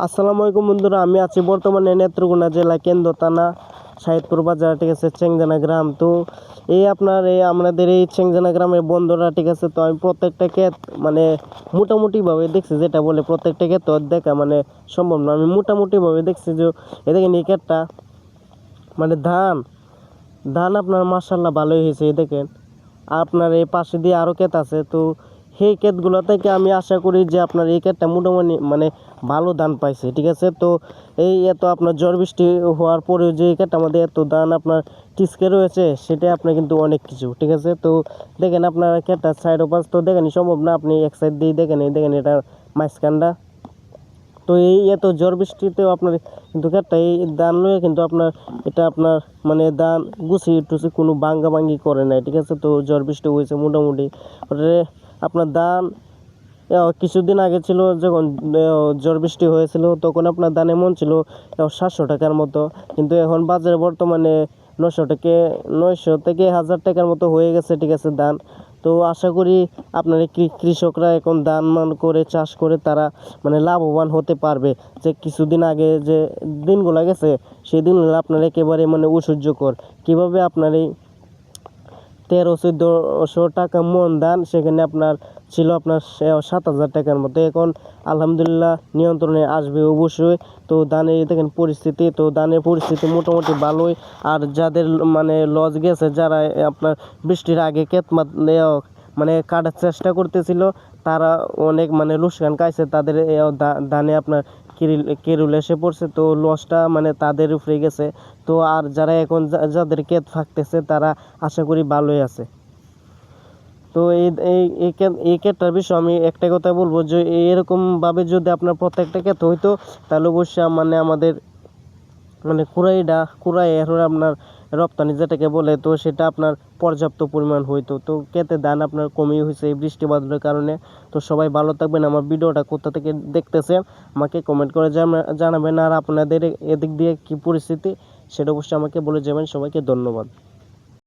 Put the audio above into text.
আসসালামু আলাইকুম বন্ধুরা, আমি আছি বর্তমানে নেত্রকোনা জেলা কেন্দ্র থানা সাহিদপুর বাজার, ঠিক আছে, চেংজানা গ্রাম। তো আমাদের এই চেংজানা গ্রামের বন্ধুরা, ঠিক আছে, তো আমি প্রত্যেকটা ক্ষেত মানে মোটামুটিভাবে দেখছি, যেটা বলে প্রত্যেকটা ক্ষেত তো দেখা মানে সম্ভব না। আমি মোটামুটিভাবে দেখছি যে দেখেন এই ক্ষেতটা মানে ধান ধান আপনার মার্শাল্লাহ ভালোই হয়েছে। দেখেন আপনার এই পাশে দিয়ে আরও ক্ষেত আছে, তো সেই ক্ষেতগুলো থেকে আমি আশা করি যে আপনার এই ক্ষেতটা মোটামুটি মানে ভালো ধান পাইছে, ঠিক আছে। তো এই এত আপনার ঝড় বৃষ্টি হওয়ার পরেও যে এই ক্ষেতটা আমাদের এত ধান আপনার টিসকে রয়েছে, সেটা আপনার কিন্তু অনেক কিছু, ঠিক আছে। তো দেখেন আপনার ক্ষেতটা সাইড ওপাশ তো দেখেনি সম্ভব না, আপনি এক সাইড দিয়ে দেখেন এটা মাঝখানটা। তো এই এত ঝড় বৃষ্টিতেও আপনার কিন্তু ক্ষেতটা এই ধান লয়ে কিন্তু আপনার এটা আপনার মানে ধান গুছি টুছি কোনো ভাঙ্গি করে নাই, ঠিক আছে। তো ঝড় বৃষ্টি হয়েছে মোটামুটি আপনার ধান কিছুদিন আগে ছিল যখন ঝড় বৃষ্টি হয়েছিল, তখন আপনার ধানের মন ছিল 700 টাকার মতো, কিন্তু এখন বাজারে বর্তমানে 900 থেকে 1000 টাকার মতো হয়ে গেছে, ঠিক আছে, ধান। তো আশা করি আপনার কৃষকরা এখন ধান মান করে চাষ করে তারা মানে লাভবান হতে পারবে। যে কিছুদিন আগে যে দিনগুলো গেছে, সেই দিনগুলো আপনার একেবারে মানে অসহ্যকর। কীভাবে আপনার এই 1300-1400 টাকা মন ধান, সেখানে আপনার ছিল আপনার 7000 টাকার মতো। এখন আলহামদুলিল্লাহ নিয়ন্ত্রণে আসবে অবশ্যই। তো ধানের দেখেন পরিস্থিতি, তো ধানের পরিস্থিতি মোটামুটি ভালোই। আর যাদের মানে লস গেছে, যারা আপনার বৃষ্টির আগে মানে কাটার চেষ্টা করতেছিল, তারা অনেক মানে লোকসান খাইছে। তাদের ধানে আপনার কেরুল এসে পড়ছে, তো লসটা মানে তাদের উপরে গেছে। তো আর যারা এখন যাদের ক্ষেত থাকতেছে, তারা আশা করি ভালোই আছে। তো এই ক্ষেতটার বিষয়ে আমি একটা কথা বলবো যে এরকমভাবে যদি আপনার প্রত্যেকটা ক্ষেত হইতো, তাহলে অবশ্যই মানে আমাদের মানে কুড়াই এখন আপনার রপ্তানি যেটাকে বলে, তো সেটা আপনার পর্যাপ্ত পরিমাণ হইতো। তো ক্ষেতে ধান আপনার কমই হয়েছে এই বৃষ্টি বাদলের কারণে। তো সবাই ভালো থাকবেন। আমার ভিডিওটা কোথা থেকে দেখতেছেন আমাকে কমেন্ট করে জানাবেন, আর আপনাদের এদিক দিয়ে কী পরিস্থিতি সেটা অবশ্যই আমাকে বলে যাবেন। সবাইকে ধন্যবাদ।